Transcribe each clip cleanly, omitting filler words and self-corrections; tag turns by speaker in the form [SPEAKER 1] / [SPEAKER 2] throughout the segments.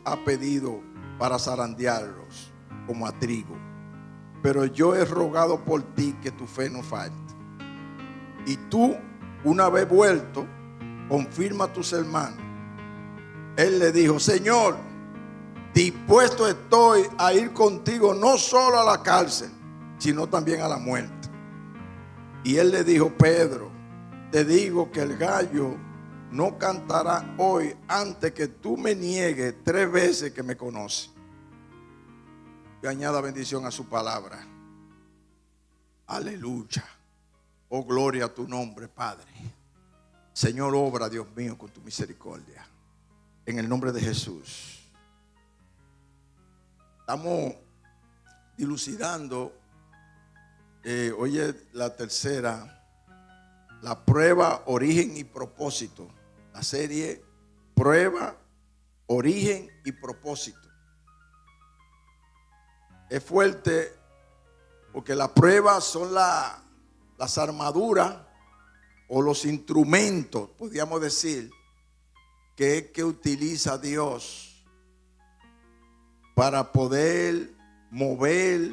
[SPEAKER 1] ha pedido para zarandearlos como a trigo, pero yo he rogado por ti que tu fe no falte. Y tú, una vez vuelto, confirma a tus hermanos. Él le dijo: Señor, dispuesto estoy a ir contigo no solo a la cárcel, sino también a la muerte. Y él le dijo: Pedro, te digo que el gallo no cantará hoy antes que tú me niegues 3 veces que me conoces. Que añada bendición a su palabra. Aleluya. Oh, gloria a tu nombre, Padre. Señor, obra, Dios mío, con tu misericordia. En el nombre de Jesús. Estamos dilucidando. Hoy es la tercera. La prueba, origen y propósito. La serie Prueba, Origen y Propósito. Es fuerte porque las pruebas son las armaduras o los instrumentos, podríamos decir, que utiliza Dios para poder mover,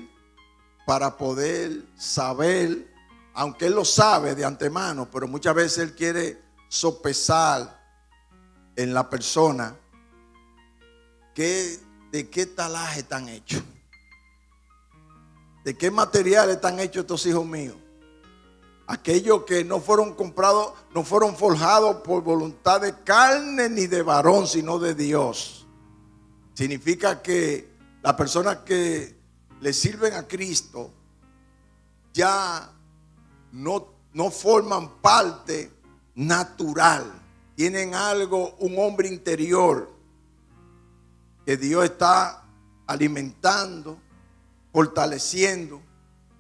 [SPEAKER 1] para poder saber, aunque Él lo sabe de antemano, pero muchas veces Él quiere sopesar en la persona de qué talaje están hechos, de qué materiales están hechos estos hijos míos. Aquellos que no fueron comprados, no fueron forjados por voluntad de carne ni de varón, sino de Dios. Significa que las personas que le sirven a Cristo ya no forman parte natural. Tienen algo, un hombre interior que Dios está alimentando, fortaleciendo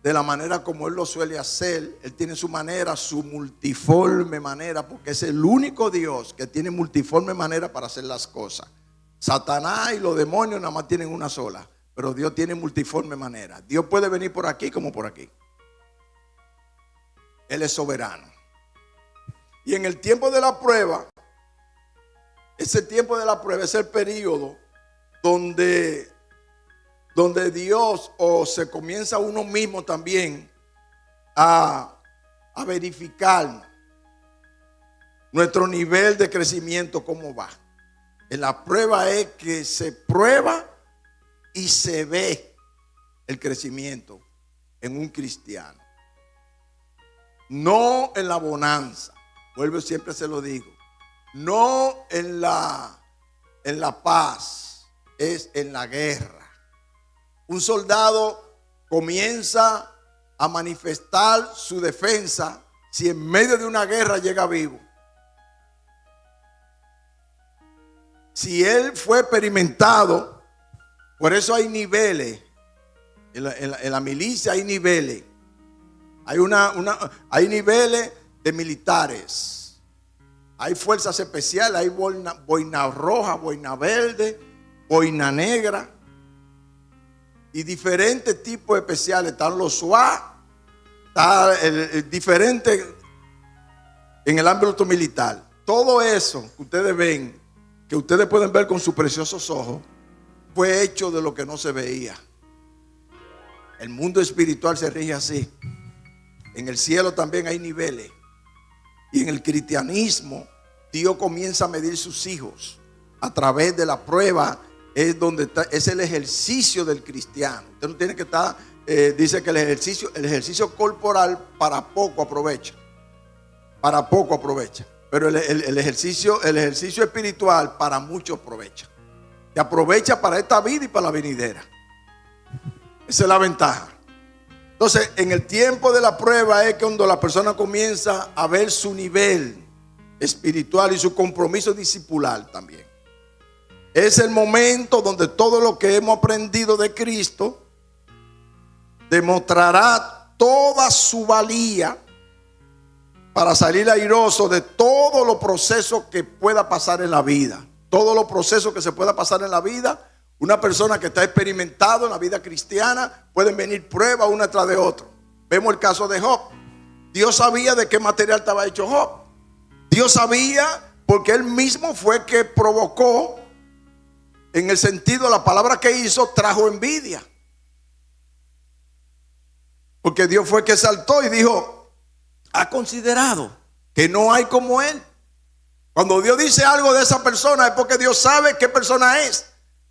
[SPEAKER 1] de la manera como Él lo suele hacer. Él tiene su manera, su multiforme manera, porque es el único Dios que tiene multiforme manera para hacer las cosas. Satanás y los demonios nada más tienen una sola, pero Dios tiene multiforme manera. Dios puede venir por aquí como por aquí. Él es soberano. Y en el tiempo de la prueba, ese tiempo de la prueba es el periodo donde Dios se comienza uno mismo también a verificar nuestro nivel de crecimiento, cómo va. En la prueba es que se prueba y se ve el crecimiento en un cristiano. No en la bonanza, vuelvo, siempre se lo digo. No en la paz, es en la guerra. Un soldado comienza a manifestar su defensa si en medio de una guerra llega vivo. Si él fue experimentado, por eso hay niveles. En la milicia hay niveles. Hay niveles de militares. Hay fuerzas especiales, hay boina roja, boina verde, boina negra. Y diferentes tipos especiales. Están los SWAT, está diferentes en el ámbito militar. Todo eso que ustedes ven, que ustedes pueden ver con sus preciosos ojos, fue hecho de lo que no se veía. El mundo espiritual se rige así. En el cielo también hay niveles. Y en el cristianismo, Dios comienza a medir sus hijos a través de la prueba. Es donde está, es el ejercicio del cristiano. Usted no tiene que estar, dice que el ejercicio corporal para poco aprovecha. Para poco aprovecha. Pero el ejercicio espiritual para mucho aprovecha. Te aprovecha para esta vida y para la venidera. Esa es la ventaja. Entonces, en el tiempo de la prueba es cuando la persona comienza a ver su nivel espiritual y su compromiso discipular también. Es el momento donde todo lo que hemos aprendido de Cristo demostrará toda su valía para salir airoso de todos los procesos que pueda pasar en la vida. Todos los procesos que se pueda pasar en la vida. Una persona que está experimentado en la vida cristiana, pueden venir pruebas una tras de otra. Vemos el caso de Job. Dios sabía de qué material estaba hecho Job. Dios sabía porque Él mismo fue que provocó En el sentido, la palabra que hizo trajo envidia. Porque Dios fue que saltó y dijo, ha considerado que no hay como él. Cuando Dios dice algo de esa persona es porque Dios sabe qué persona es.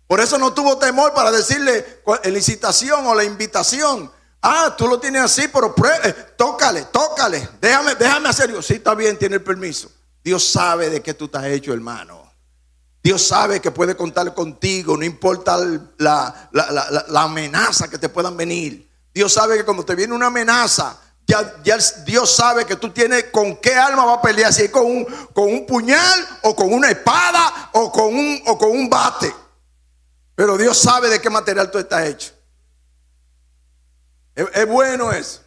[SPEAKER 1] Por eso no tuvo temor para decirle en licitación o la invitación. Ah, tú lo tienes así, pero tócale. Déjame hacerlo. Sí, está bien, tiene el permiso. Dios sabe de qué tú estás hecho, hermano. Dios sabe que puede contar contigo, no importa la amenaza que te puedan venir. Dios sabe que cuando te viene una amenaza, ya Dios sabe que tú tienes con qué arma va a pelear. Si es con un puñal o con una espada o con un bate. Pero Dios sabe de qué material tú estás hecho. Es bueno eso.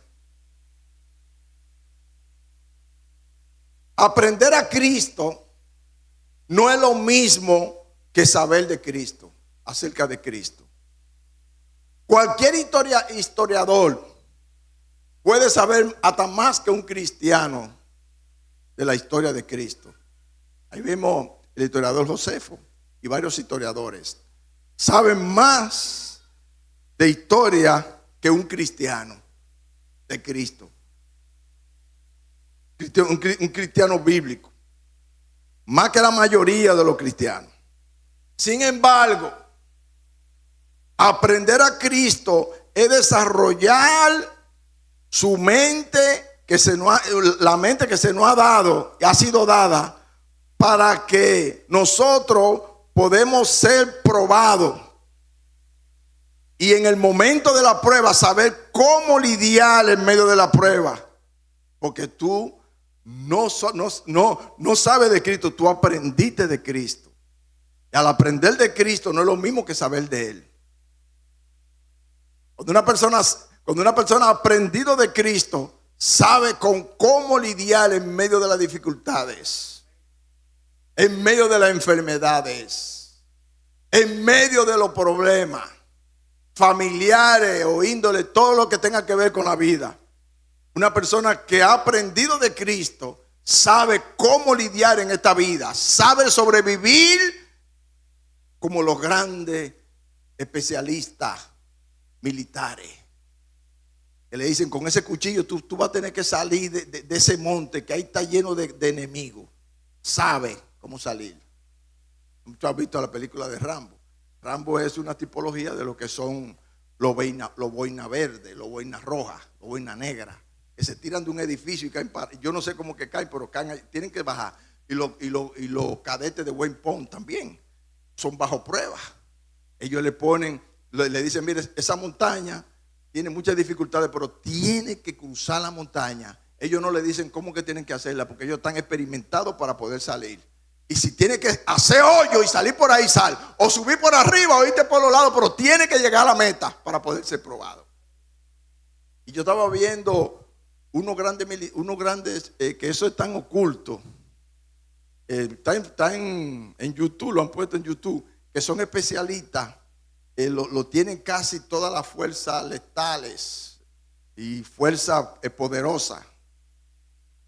[SPEAKER 1] Aprender a Cristo no es lo mismo que saber de Cristo, acerca de Cristo. Cualquier historiador puede saber hasta más que un cristiano de la historia de Cristo. Ahí vemos el historiador Josefo y varios historiadores. Saben más de historia que un cristiano de Cristo. Un cristiano bíblico. Más que la mayoría de los cristianos. Sin embargo, aprender a Cristo es desarrollar su mente, la mente que se nos ha dado, ha sido dada para que nosotros podemos ser probados. Y en el momento de la prueba saber cómo lidiar en medio de la prueba. Porque tú no sabes de Cristo, tú aprendiste de Cristo. Y al aprender de Cristo no es lo mismo que saber de Él. Cuando una persona ha aprendido de Cristo, sabe con cómo lidiar en medio de las dificultades, en medio de las enfermedades, en medio de los problemas familiares o índole, todo lo que tenga que ver con la vida. Una persona que ha aprendido de Cristo sabe cómo lidiar en esta vida, sabe sobrevivir como los grandes especialistas militares. Que le dicen, con ese cuchillo tú vas a tener que salir de ese monte que ahí está lleno de enemigos. Sabe cómo salir. Tú has visto la película de Rambo. Rambo es una tipología de lo que son los boinas verdes, los boinas rojas, los boinas negras, que se tiran de un edificio y caen yo no sé cómo que caen, pero caen, tienen que bajar. Y los cadetes de West Point también son bajo prueba. Ellos le dicen, mire, esa montaña tiene muchas dificultades, pero tiene que cruzar la montaña. Ellos no le dicen cómo que tienen que hacerla, porque ellos están experimentados para poder salir. Y si tiene que hacer hoyo y salir por ahí, sal. O subir por arriba o irte por los lados, pero tiene que llegar a la meta para poder ser probado. Y yo estaba viendo unos grandes que eso es tan oculto. Está en YouTube, lo han puesto en YouTube, que son especialistas. Lo tienen casi todas las fuerzas letales y fuerzas poderosas.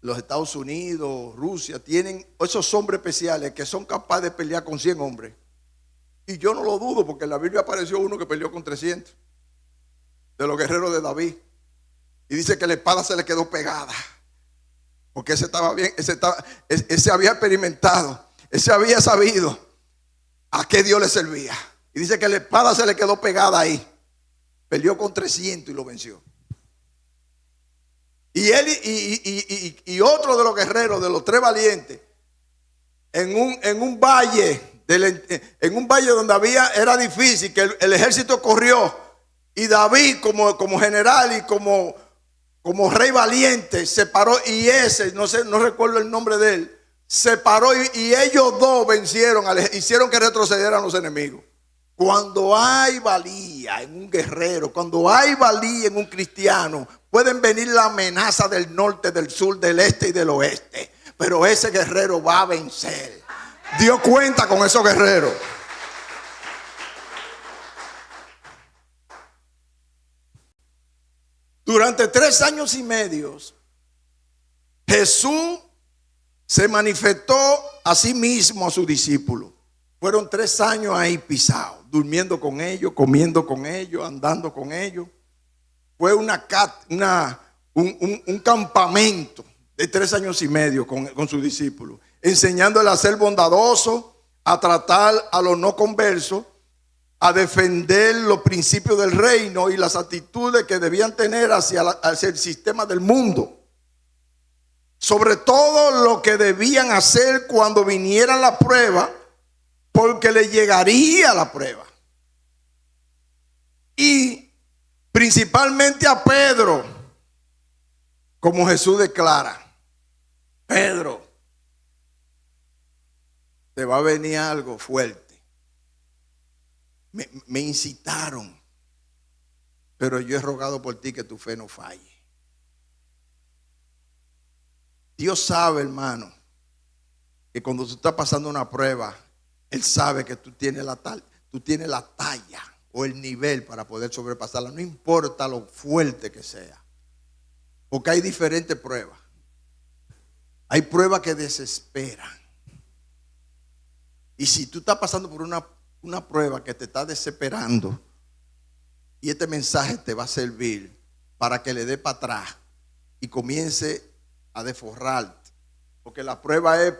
[SPEAKER 1] Los Estados Unidos, Rusia, tienen esos hombres especiales que son capaces de pelear con 100 hombres. Y yo no lo dudo, porque en la Biblia apareció uno que peleó con 300 de los guerreros de David. Y dice que la espada se le quedó pegada, porque ese estaba bien, ese había experimentado, ese había sabido a qué Dios le servía. Y dice que la espada se le quedó pegada ahí. Peleó con 300 y lo venció. Y él y otro de los guerreros, de los 3 valientes, en un valle donde era difícil, que el ejército corrió, y David como general y como rey valiente se paró, y no recuerdo el nombre de él, se paró y ellos dos vencieron, hicieron que retrocedieran los enemigos. Cuando hay valía en un guerrero, cuando hay valía en un cristiano, pueden venir la amenaza del norte, del sur, del este y del oeste, pero ese guerrero va a vencer. Dios cuenta con esos guerreros. Durante 3 años y medio, Jesús se manifestó a sí mismo a sus discípulos. Fueron 3 años ahí pisados, durmiendo con ellos, comiendo con ellos, andando con ellos. Fue un campamento de 3 años y medio con sus discípulos, enseñándoles a ser bondadosos, a tratar a los no conversos, a defender los principios del reino y las actitudes que debían tener hacia el sistema del mundo. Sobre todo lo que debían hacer cuando viniera la prueba, porque le llegaría la prueba. Y principalmente a Pedro, como Jesús declara: Pedro, te va a venir algo fuerte. Me incitaron, pero yo he rogado por ti que tu fe no falle. Dios sabe, hermano, que cuando tú estás pasando una prueba, Él sabe que tú tienes la talla o el nivel para poder sobrepasarla. No importa lo fuerte que sea, porque hay diferentes pruebas. Hay pruebas que desesperan. Y si tú estás pasando por una prueba que te está desesperando, y este mensaje te va a servir para que le dé para atrás y comience a desforrarte. Porque la prueba es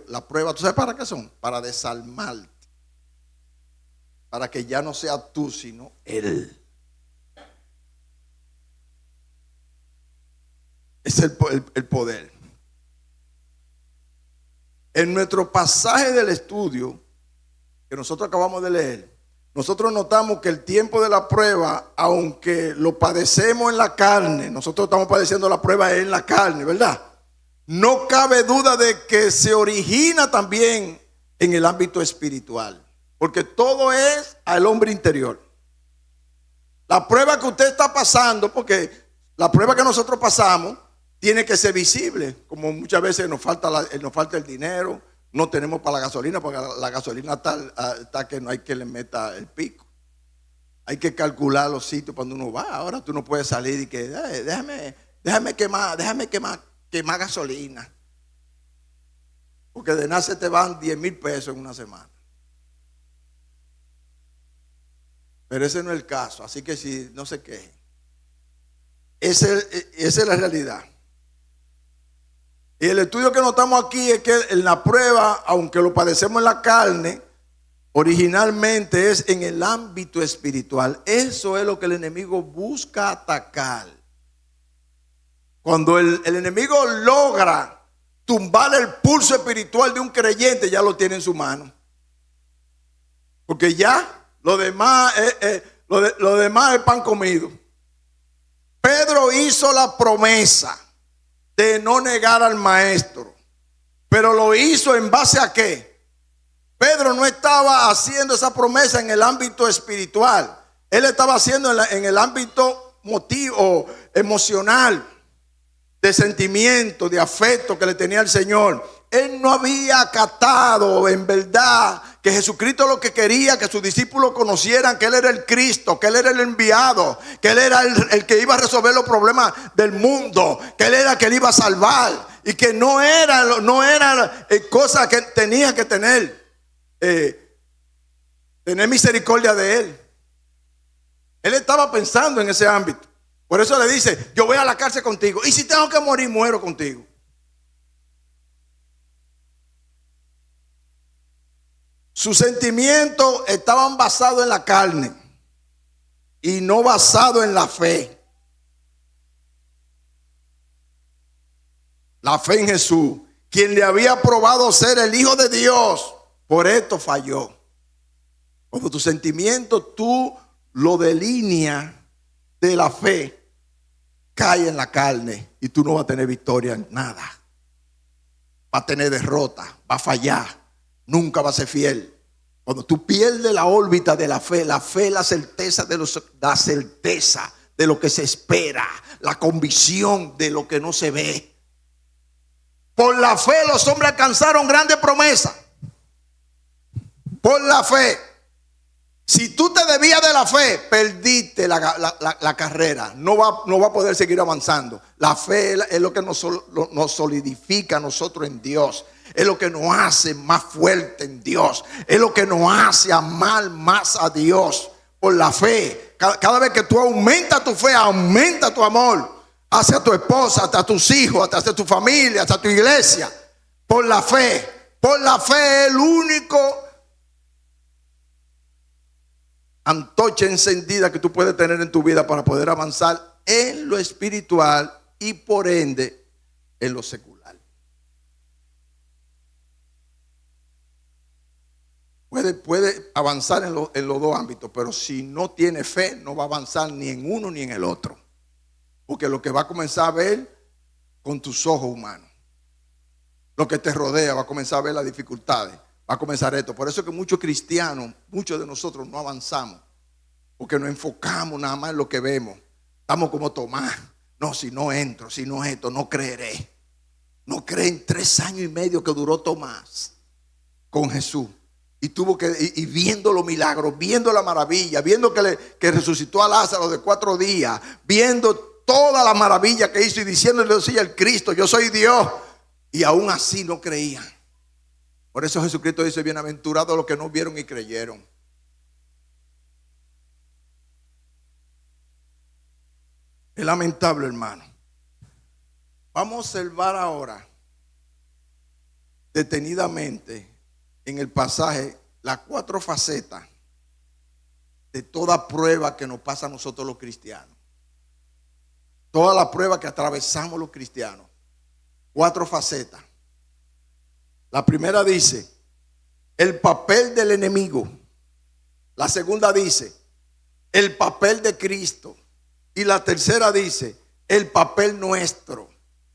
[SPEAKER 1] la prueba, ¿tú sabes para qué son? Para desarmarte. Para que ya no sea tú, sino Él. Es el poder. En nuestro pasaje del estudio que nosotros acabamos de leer, nosotros notamos que el tiempo de la prueba, aunque lo padecemos en la carne, nosotros estamos padeciendo la prueba en la carne, ¿verdad? No cabe duda de que se origina también en el ámbito espiritual, porque todo es al hombre interior. La prueba que usted está pasando, porque la prueba que nosotros pasamos tiene que ser visible, como muchas veces nos falta el dinero. No tenemos para la gasolina, porque la gasolina está que no hay que le meta el pico. Hay que calcular los sitios cuando uno va. Ahora tú no puedes salir y que déjame quemar gasolina. Porque de nada se te van 10,000 pesos en una semana. Pero ese no es el caso. Así que si no se quejen. Esa es la realidad. Y el estudio que notamos aquí es que en la prueba, aunque lo padecemos en la carne, originalmente es en el ámbito espiritual. Eso es lo que el enemigo busca atacar. Cuando el enemigo logra tumbar el pulso espiritual de un creyente, ya lo tiene en su mano. Porque ya lo demás es pan comido. Pedro hizo la promesa de no negar al maestro, pero lo hizo en base a qué. Pedro no estaba haciendo esa promesa en el ámbito espiritual, él estaba haciendo en el ámbito emocional, de sentimiento, de afecto que le tenía al Señor. Él no había acatado en verdad que Jesucristo lo que quería que sus discípulos conocieran que Él era el Cristo, que Él era el enviado, que Él era el que iba a resolver los problemas del mundo, que Él era el que le iba a salvar, y que no era cosa que tenía que tener misericordia de Él. Él estaba pensando en ese ámbito. Por eso le dice: yo voy a la cárcel contigo, y si tengo que morir, muero contigo. Sus sentimientos estaban basados en la carne y no basados en la fe. La fe en Jesús, quien le había probado ser el Hijo de Dios, por esto falló. Cuando tus sentimientos tú lo delineas de la fe, cae en la carne y tú no vas a tener victoria en nada. Va a tener derrota, va a fallar. Nunca va a ser fiel. Cuando tú pierdes la órbita de la fe es la certeza de lo que se espera, la convicción de lo que no se ve. Por la fe los hombres alcanzaron grandes promesas. Por la fe. Si tú te debías de la fe, perdiste la carrera. No va a poder seguir avanzando. La fe es lo que nos solidifica a nosotros en Dios. es lo que nos hace más fuerte en Dios, es lo que nos hace amar más a Dios por la fe. Cada vez que tú aumentas tu fe, aumenta tu amor hacia tu esposa, hacia tus hijos, hacia tu familia, hacia tu iglesia. Por la fe. Por la fe es el único antorcha encendida que tú puedes tener en tu vida para poder avanzar en lo espiritual y por ende en lo secular. Puede avanzar en los dos ámbitos, pero si no tiene fe no va a avanzar ni en uno ni en el otro, porque lo que va a comenzar a ver con tus ojos humanos, lo que te rodea, va a comenzar a ver las dificultades, va a comenzar esto. Por eso es que muchos cristianos, muchos de nosotros no avanzamos, porque nos enfocamos nada más en lo que vemos. Estamos como Tomás. No, si no entro, si no esto, no creeré. No creen 3 años y medio que duró Tomás con Jesús. Y tuvo que, y viendo los milagros, viendo la maravilla, viendo que resucitó a Lázaro de 4 días, viendo toda la maravilla que hizo y diciéndole así al Cristo, yo soy Dios. Y aún así no creían. Por eso Jesucristo dice, bienaventurados los que no vieron y creyeron. Es lamentable, hermano. Vamos a observar ahora detenidamente en el pasaje las 4 facetas de toda prueba que nos pasa a nosotros los cristianos. Toda la prueba que atravesamos los cristianos. 4 facetas. La primera dice, el papel del enemigo. La segunda dice, el papel de Cristo. Y la tercera dice, el papel nuestro.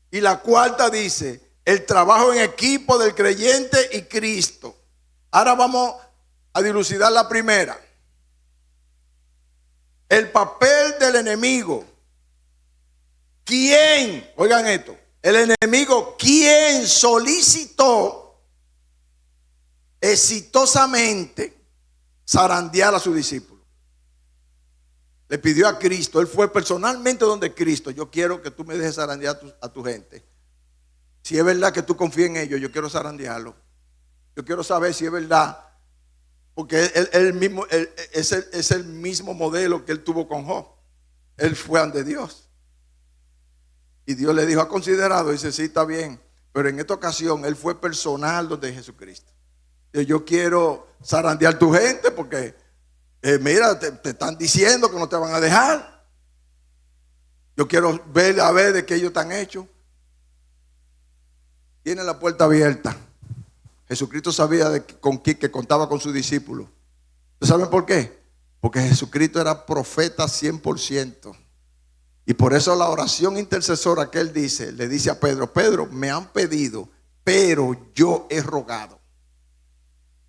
[SPEAKER 1] Y la cuarta dice, el trabajo en equipo del creyente y Cristo. Ahora vamos a dilucidar la primera. El papel del enemigo. ¿Quién? Oigan esto. El enemigo, ¿quién solicitó exitosamente zarandear a sus discípulos? Le pidió a Cristo, él fue personalmente donde Cristo, yo quiero que tú me dejes zarandear a tu gente. Si es verdad que tú confías en ellos, yo quiero zarandearlo. Yo quiero saber si es verdad, porque él mismo, es el mismo modelo que él tuvo con Job. Él fue ante Dios. Y Dios le dijo, ¿ha considerado? Dice, sí, está bien. Pero en esta ocasión, él fue personal donde Jesucristo. Yo quiero zarandear tu gente porque, mira, te están diciendo que no te van a dejar. Yo quiero ver a ver de qué ellos están hechos. Tiene la puerta abierta. Jesucristo sabía que contaba con sus discípulos. ¿Saben por qué? Porque Jesucristo era profeta 100%. Y por eso la oración intercesora que él dice, le dice a Pedro, Pedro, me han pedido, pero yo he rogado.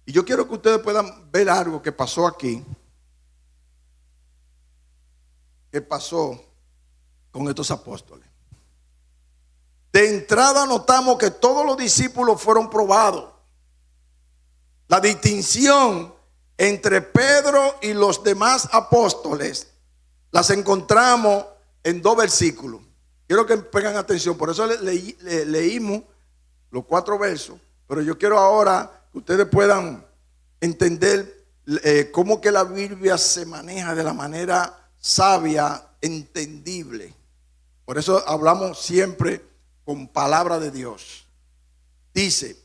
[SPEAKER 1] Y yo quiero que ustedes puedan ver algo que pasó aquí. ¿Qué pasó con estos apóstoles? De entrada notamos que todos los discípulos fueron probados. La distinción entre Pedro y los demás apóstoles las encontramos en 2 versículos. Quiero que pongan atención, por eso leímos los 4 versos, pero yo quiero ahora que ustedes puedan entender cómo que la Biblia se maneja de la manera sabia, entendible. Por eso hablamos siempre con palabra de Dios. Dice,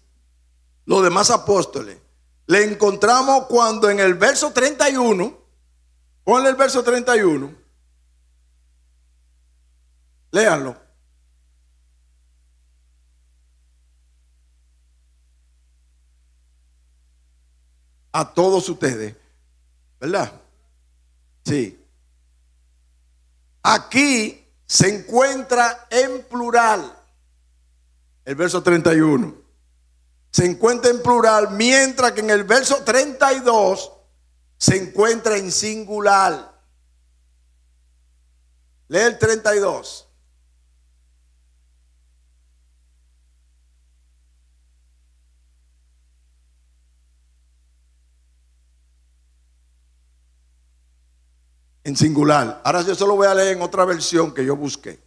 [SPEAKER 1] los demás apóstoles, le encontramos cuando en el verso 31, ponle el verso 31, léanlo. A todos ustedes, ¿verdad? Sí. Aquí se encuentra en plural el verso 31. Se encuentra en plural, mientras que en el verso 32 se encuentra en singular. Lee el 32. En singular. Ahora yo solo voy a leer en otra versión que yo busqué.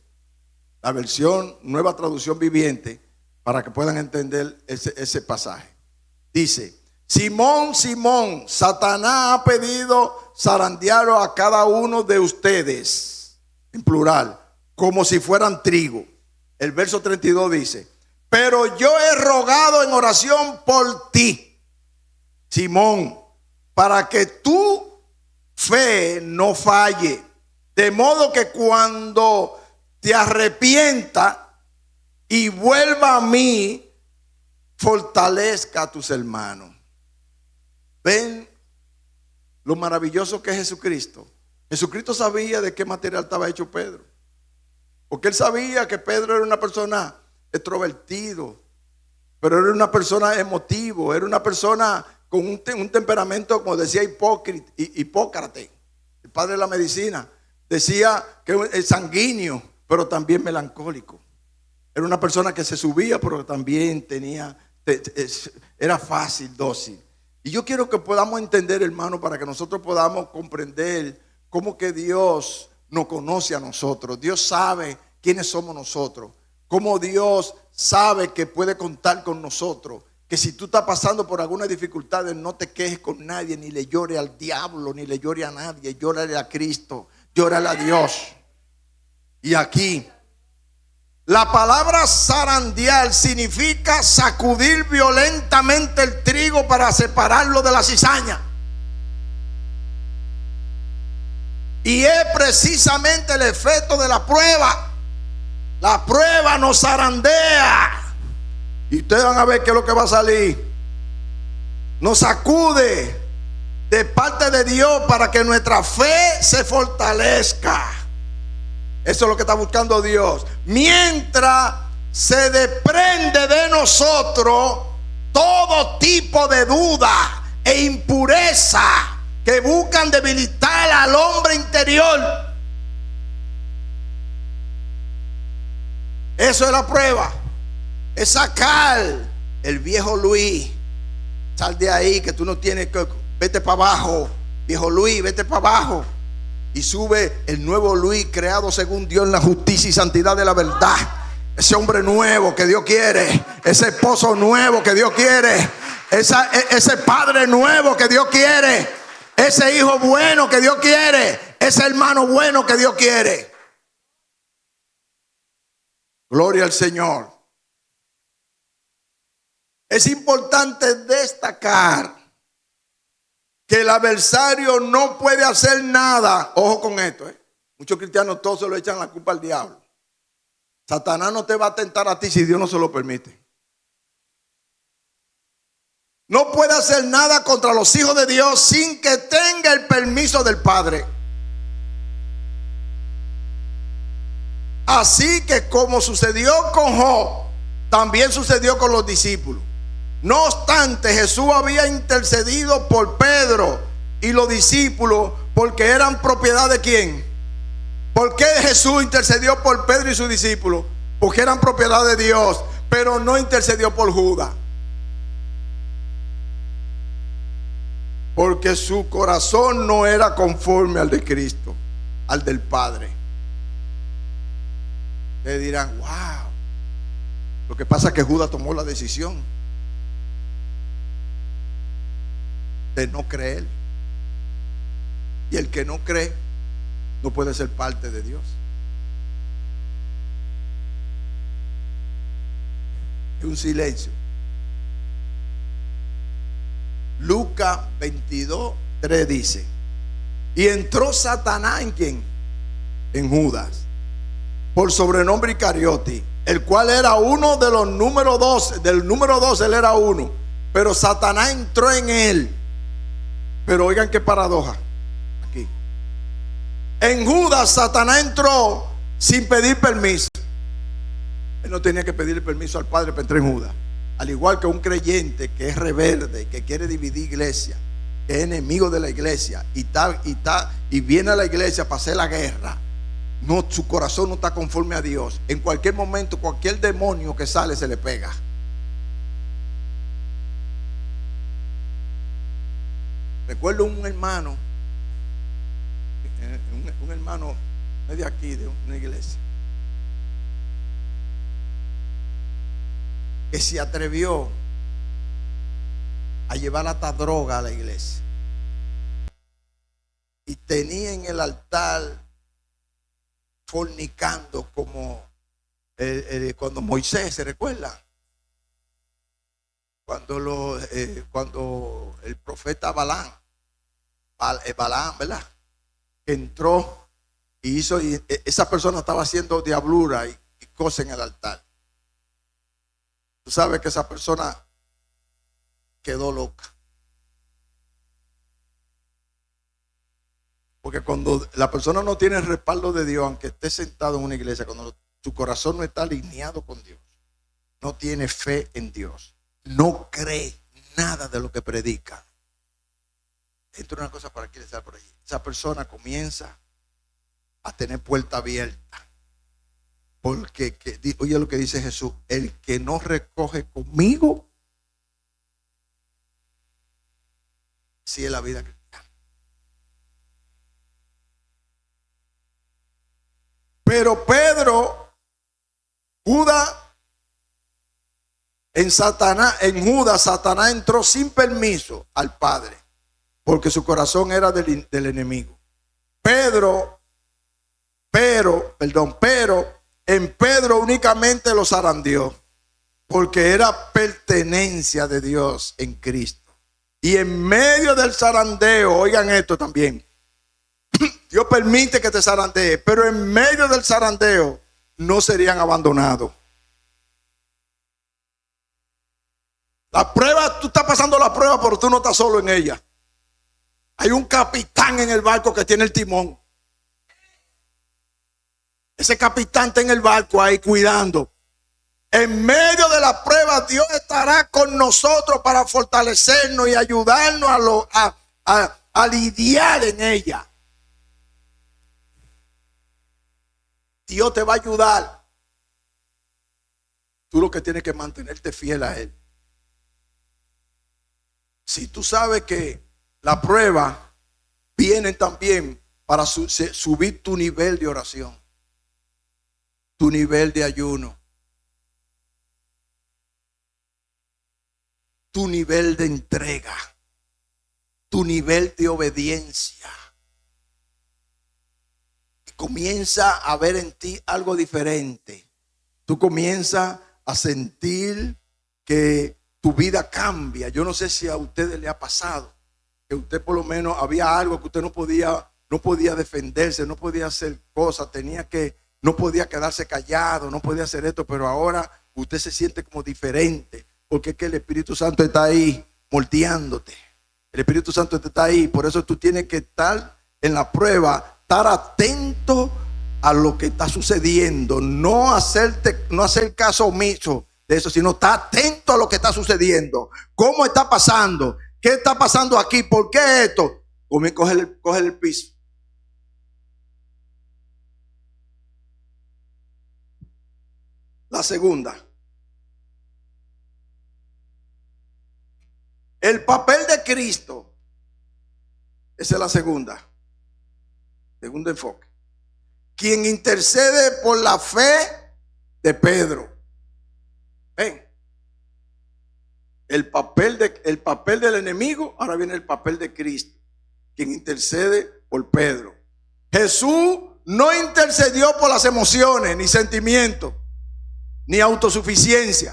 [SPEAKER 1] La versión Nueva Traducción Viviente. para que puedan entender ese pasaje. Dice: Simón, Simón, Satanás ha pedido zarandear a cada uno de ustedes, en plural, como si fueran trigo. El verso 32 dice: pero yo he rogado en oración por ti, Simón, para que tu fe no falle, de modo que cuando te arrepienta y vuelva a mí, fortalezca a tus hermanos. ¿Ven lo maravilloso que es Jesucristo? Jesucristo sabía de qué material estaba hecho Pedro, porque él sabía que Pedro era una persona extrovertido, pero era una persona emotivo, era una persona con un temperamento, como decía Hipócrates, el padre de la medicina, decía que es sanguíneo, pero también melancólico. Era una persona que se subía, pero también era fácil, dócil. Y yo quiero que podamos entender, hermano, para que nosotros podamos comprender cómo que Dios nos conoce a nosotros. Dios sabe quiénes somos nosotros. Cómo Dios sabe que puede contar con nosotros. Que si tú estás pasando por alguna dificultad, no te quejes con nadie, ni le llore al diablo, ni le llore a nadie. Llórale a Cristo, llórale a Dios. Y aquí, la palabra zarandear significa sacudir violentamente el trigo para separarlo de la cizaña. Y es precisamente el efecto de la prueba. La prueba nos zarandea. Y ustedes van a ver qué es lo que va a salir. Nos sacude de parte de Dios para que nuestra fe se fortalezca. Eso es lo que está buscando Dios. Mientras se desprende de nosotros todo tipo de duda e impureza que buscan debilitar al hombre interior. Eso es la prueba. Es sacar el viejo Luis. Sal de ahí, que tú no tienes que. Vete para abajo, viejo Luis, vete para abajo. Y sube el nuevo Luis, creado según Dios en la justicia y santidad de la verdad. Ese hombre nuevo que Dios quiere, ese esposo nuevo que Dios quiere, ese padre nuevo que Dios quiere, ese hijo bueno que Dios quiere, ese hermano bueno que Dios quiere. Gloria al Señor. Es importante destacar que el adversario no puede hacer nada. Ojo con esto, Muchos cristianos todos se lo echan la culpa al diablo. Satanás no te va a tentar a ti si Dios no se lo permite. No puede hacer nada contra los hijos de Dios sin que tenga el permiso del Padre. Así que como sucedió con Job, también sucedió con los discípulos. No obstante, Jesús había intercedido por Pedro y los discípulos porque eran propiedad de ¿quién? ¿Por qué Jesús intercedió por Pedro y sus discípulos? Porque eran propiedad de Dios, pero no intercedió por Judas. Porque su corazón no era conforme al de Cristo, al del Padre. Ustedes dirán, wow. Lo que pasa es que Judas tomó la decisión de no creer. Y el que no cree no puede ser parte de Dios. Es un silencio. Lucas 22:3 dice: y entró Satanás ¿en quién? En Judas, por sobrenombre Iscariote, el cual era uno de los número 12. Del número 12 él era uno. Pero Satanás entró en él. Pero oigan qué paradoja aquí. En Judas Satanás entró sin pedir permiso. Él no tenía que pedirle permiso al Padre para entrar en Judas. Al igual que un creyente que es rebelde, que quiere dividir iglesia, que es enemigo de la iglesia y viene a la iglesia para hacer la guerra. No, su corazón no está conforme a Dios. En cualquier momento, cualquier demonio que sale se le pega. Recuerdo un hermano de aquí, de una iglesia. que se atrevió a llevar hasta droga a la iglesia. Y tenía en el altar fornicando como cuando Moisés, ¿se recuerda? Cuando el profeta Balaam, ¿verdad? Que entró y hizo, y esa persona estaba haciendo diablura y cosas en el altar. Tú sabes que esa persona quedó loca. Porque cuando la persona no tiene el respaldo de Dios, aunque esté sentado en una iglesia, cuando su corazón no está alineado con Dios, no tiene fe en Dios, no cree nada de lo que predica. Esto es una cosa para quien está por allí. Esa persona comienza a tener puerta abierta. Porque, oye lo que dice Jesús: el que no recoge conmigo, si es la vida cristiana. Pero Pedro, Judas, en Judas, Satanás entró sin permiso al Padre, porque su corazón era del enemigo. Pero en Pedro únicamente lo zarandeó, porque era pertenencia de Dios en Cristo. Y en medio del zarandeo, oigan esto también, Dios permite que te zarandee, pero en medio del zarandeo no serían abandonados. La prueba, tú estás pasando la prueba, pero tú no estás solo en ella. Hay un capitán en el barco que tiene el timón. Ese capitán está en el barco ahí cuidando. En medio de la prueba, Dios estará con nosotros para fortalecernos y ayudarnos a lidiar en ella. Dios te va a ayudar. Tú lo que tienes que mantenerte fiel a Él. Si tú sabes que la prueba viene también para subir tu nivel de oración, tu nivel de ayuno, tu nivel de entrega, tu nivel de obediencia. Y comienza a ver en ti algo diferente. Tú comienzas a sentir que tu vida cambia. Yo no sé si a ustedes le ha pasado que usted por lo menos había algo que usted no podía defenderse, no podía hacer cosas, no podía quedarse callado, no podía hacer esto, pero ahora usted se siente como diferente, porque es que el Espíritu Santo está ahí moldeándote. El Espíritu Santo está ahí, por eso tú tienes que estar en la prueba, estar atento a lo que está sucediendo, no hacer caso omiso de eso, sino estar atento a lo que está sucediendo. ¿Cómo está pasando? ¿Qué está pasando aquí? ¿Por qué esto? Coge el piso. La segunda. El papel de Cristo. Esa es la segunda. Segundo enfoque. Quien intercede por la fe de Pedro. Ven. El papel del enemigo, ahora viene el papel de Cristo, quien intercede por Pedro. Jesús no intercedió por las emociones, ni sentimientos, ni autosuficiencia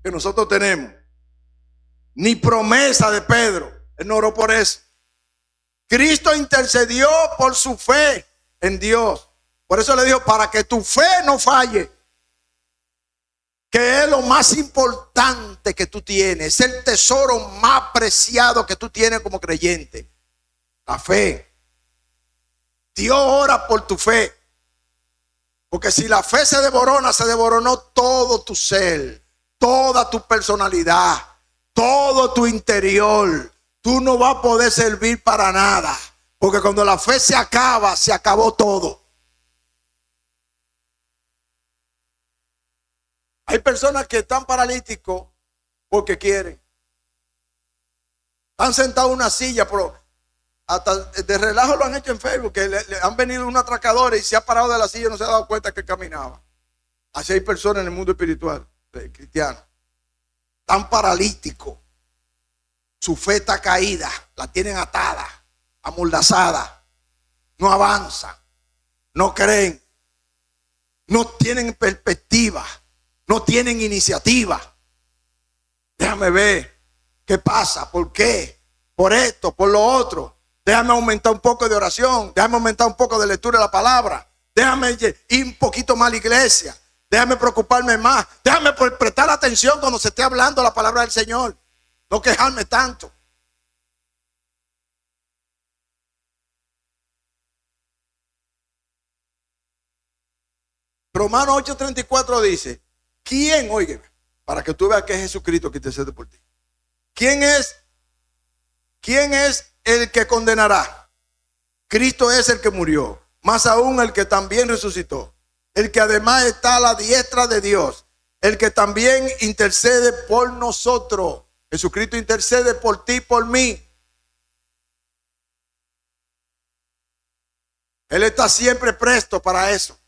[SPEAKER 1] que nosotros tenemos, ni promesa de Pedro. Él no oró por eso. Cristo intercedió por su fe en Dios. Por eso le dijo: para que tu fe no falle, que es lo más importante que tú tienes, es el tesoro más preciado que tú tienes como creyente, la fe. Dios ora por tu fe, porque si la fe se devoronó todo tu ser, toda tu personalidad, todo tu interior. Tú no vas a poder servir para nada, porque cuando la fe se acaba, se acabó todo. Hay personas que están paralíticos porque quieren. Están sentados en una silla, pero hasta de relajo lo han hecho en Facebook, que le han venido un atracador y se ha parado de la silla y no se ha dado cuenta que caminaba. Así hay personas en el mundo espiritual. cristianos, están paralíticos, su fe está caída, la tienen atada, amordazada, no avanzan, no creen, no tienen perspectiva, no tienen iniciativa. Déjame ver qué pasa, por qué, por esto, por lo otro. Déjame aumentar un poco de oración, déjame aumentar un poco de lectura de la palabra, déjame ir un poquito más a la iglesia, déjame preocuparme más, déjame prestar atención cuando se esté hablando la palabra del Señor, no quejarme tanto. Romanos 8:34 dice, ¿quién, óigame, para que tú veas que es Jesucristo que intercede por ti? ¿Quién es el que condenará? Cristo es el que murió, más aún el que también resucitó, el que además está a la diestra de Dios, el que también intercede por nosotros. Jesucristo intercede por ti, por mí. Él está siempre presto para eso.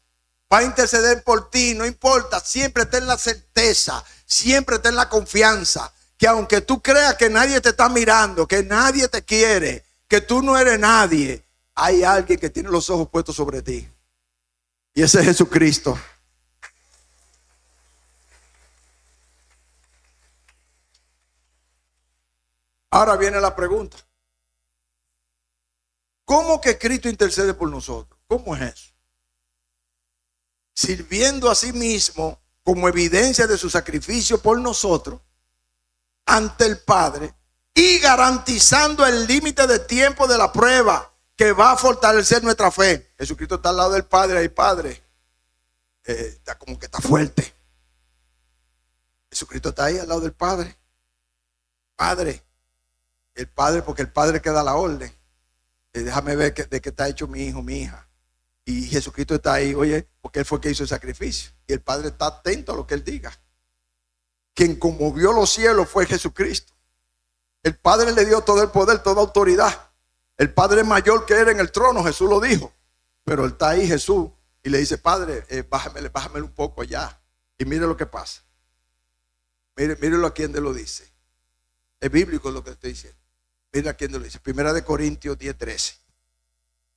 [SPEAKER 1] Va a interceder por ti, no importa, siempre ten la certeza, siempre ten la confianza, que aunque tú creas que nadie te está mirando, que nadie te quiere, que tú no eres nadie, hay alguien que tiene los ojos puestos sobre ti. Y ese es Jesucristo. Ahora viene la pregunta. ¿Cómo que Cristo intercede por nosotros? ¿Cómo es eso? Sirviendo a sí mismo como evidencia de su sacrificio por nosotros ante el Padre y garantizando el límite de tiempo de la prueba que va a fortalecer nuestra fe. Jesucristo está al lado del Padre, ahí Padre, está como que está fuerte. Jesucristo está ahí al lado del Padre. Padre, el Padre, porque el Padre que da la orden. Déjame ver de qué está hecho mi hijo, mi hija. Y Jesucristo está ahí, oye, porque Él fue el que hizo el sacrificio. Y el Padre está atento a lo que Él diga. Quien conmovió los cielos fue Jesucristo. El Padre le dio todo el poder, toda autoridad. El Padre mayor que era en el trono, Jesús lo dijo. Pero Él está ahí, Jesús, y le dice, Padre, bájamele un poco allá. Y mire lo que pasa. Mírelo a quien Él lo dice. Es bíblico lo que estoy diciendo. Mire a quien Él lo dice. 1 Corintios 10:13.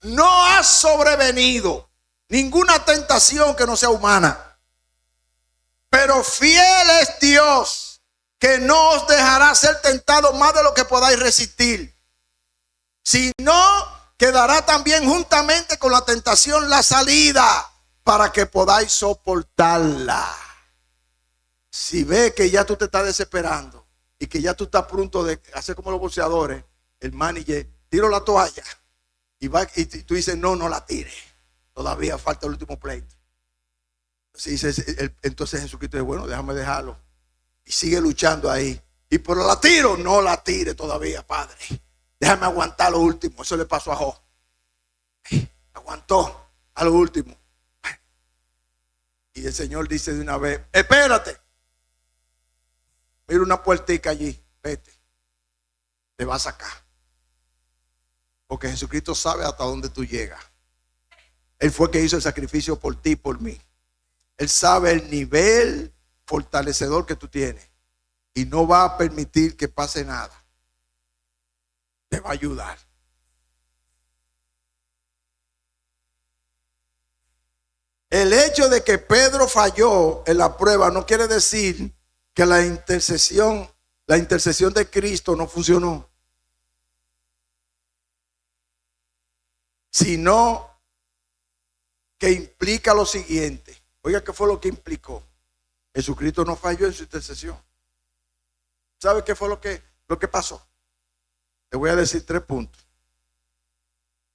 [SPEAKER 1] No ha sobrevenido ninguna tentación que no sea humana, pero fiel es Dios, que no os dejará ser tentados más de lo que podáis resistir, sino que dará también juntamente con la tentación la salida para que podáis soportarla. Si ve que ya tú te estás desesperando y que ya tú estás pronto de hacer como los boxeadores, el manager, tiro la toalla. Y tú dices, no la tire. Todavía falta el último pleito. Entonces Jesucristo dice, bueno, déjame dejarlo. Y sigue luchando ahí. Y pero la tiro, no la tire todavía, Padre. Déjame aguantar lo último. Eso le pasó a Job. Aguantó a lo último. Y el Señor dice de una vez, espérate. Mira una puertica allí. Vete. Te va a sacar. Porque Jesucristo sabe hasta dónde tú llegas. Él fue el que hizo el sacrificio por ti y por mí. Él sabe el nivel fortalecedor que tú tienes. Y no va a permitir que pase nada. Te va a ayudar. El hecho de que Pedro falló en la prueba no quiere decir que la intercesión de Cristo no funcionó. Sino que implica lo siguiente. Oiga, ¿qué fue lo que implicó? Jesucristo no falló en su intercesión. ¿Sabe qué fue lo que pasó? Te voy a decir 3 puntos.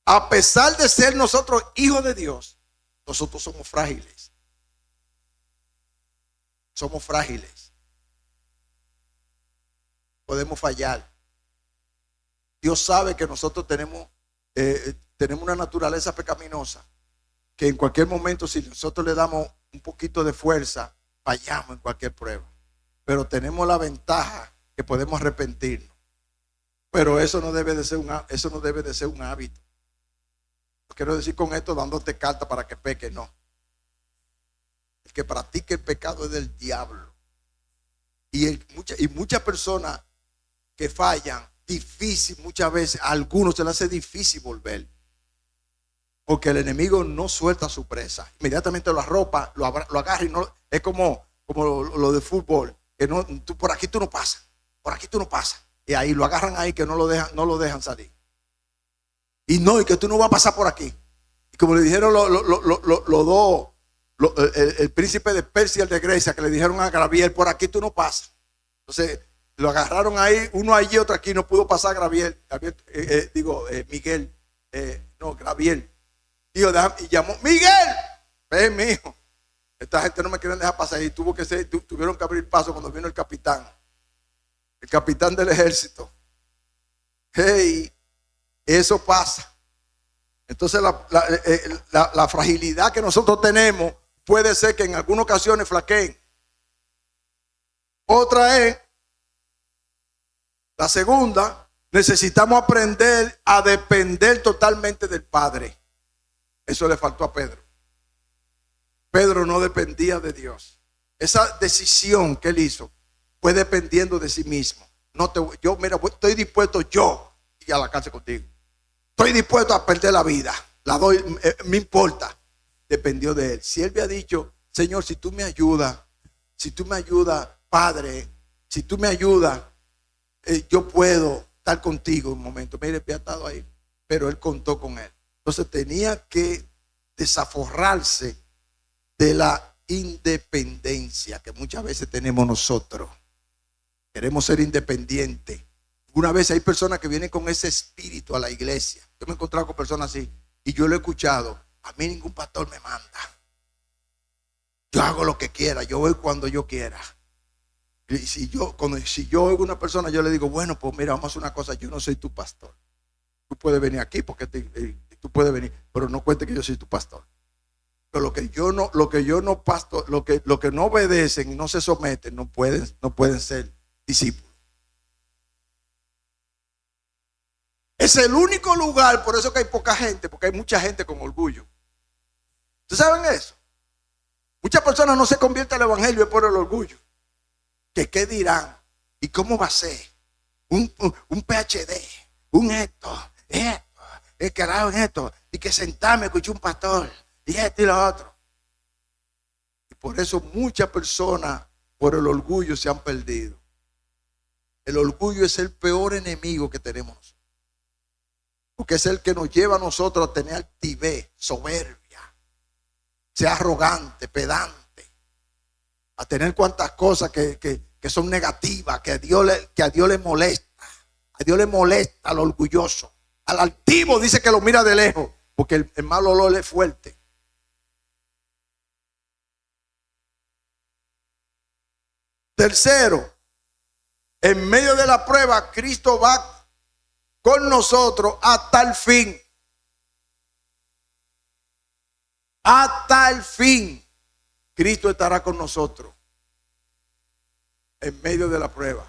[SPEAKER 1] A pesar de ser nosotros hijos de Dios, nosotros somos frágiles. Somos frágiles. Podemos fallar. Dios sabe que nosotros tenemos una naturaleza pecaminosa, que en cualquier momento, si nosotros le damos un poquito de fuerza, fallamos en cualquier prueba. Pero tenemos la ventaja que podemos arrepentirnos. Pero eso no debe de ser un hábito. No quiero decir con esto dándote carta para que peques, no. El que practique el pecado es del diablo. Y muchas personas que fallan, difícil muchas veces, a algunos se les hace difícil volver. Porque el enemigo no suelta a su presa. Inmediatamente lo arropa, lo agarra y no, es como lo de fútbol. Que no, por aquí tú no pasas, por aquí tú no pasas. Y ahí lo agarran ahí que no lo dejan salir. Y que tú no vas a pasar por aquí. Y como le dijeron los dos, el príncipe de Persia y el de Grecia, que le dijeron a Gabriel, por aquí tú no pasas. Entonces lo agarraron ahí, uno allí, otro aquí, no pudo pasar Miguel, Gabriel. Y llamó, Miguel, ven, mijo. Esta gente no me quieren dejar pasar y tuvieron que abrir paso cuando vino el capitán del ejército. Hey, eso pasa. Entonces la fragilidad que nosotros tenemos puede ser que en algunas ocasiones flaqueen. Otra es, la segunda, necesitamos aprender a depender totalmente del Padre. Eso le faltó a Pedro. Pedro no dependía de Dios. Esa decisión que él hizo fue dependiendo de sí mismo. Estoy dispuesto yo ir a la cárcel contigo. Estoy dispuesto a perder la vida. La doy, me importa. Dependió de él. Si él había dicho, Señor, si tú me ayudas, Padre, si tú me ayudas, yo puedo estar contigo un momento. Mire, había estado ahí, pero él contó con él. Entonces tenía que desaforrarse de la independencia que muchas veces tenemos nosotros. Queremos ser independientes. Una vez hay personas que vienen con ese espíritu a la iglesia. Yo me he encontrado con personas así y yo lo he escuchado. A mí ningún pastor me manda. Yo hago lo que quiera, yo voy cuando yo quiera. Y si yo oigo a una persona, yo le digo, bueno, pues mira, vamos a hacer una cosa, yo no soy tu pastor. Tú puedes venir aquí porque tú puedes venir, pero no cuente que yo soy tu pastor. Pero lo que yo no obedecen y no se someten, no pueden ser discípulos. Es el único lugar, por eso que hay poca gente, porque hay mucha gente con orgullo. ¿Ustedes saben eso? Muchas personas no se convierten al evangelio por el orgullo. ¿Qué dirán? ¿Y cómo va a ser? Un PhD, el carajo en esto, y que sentarme, escuché un pastor, y esto y lo otro. Y por eso muchas personas por el orgullo se han perdido. El orgullo es el peor enemigo que tenemos nosotros. Porque es el que nos lleva a nosotros a tener altivez, soberbia, ser arrogante, pedante, a tener cuantas cosas que son negativas, que a Dios le molesta. A Dios le molesta al orgulloso. Al altivo dice que lo mira de lejos, porque el mal olor es fuerte. Tercero, en medio de la prueba, Cristo va con nosotros hasta el fin. Hasta el fin. Cristo estará con nosotros en medio de la prueba.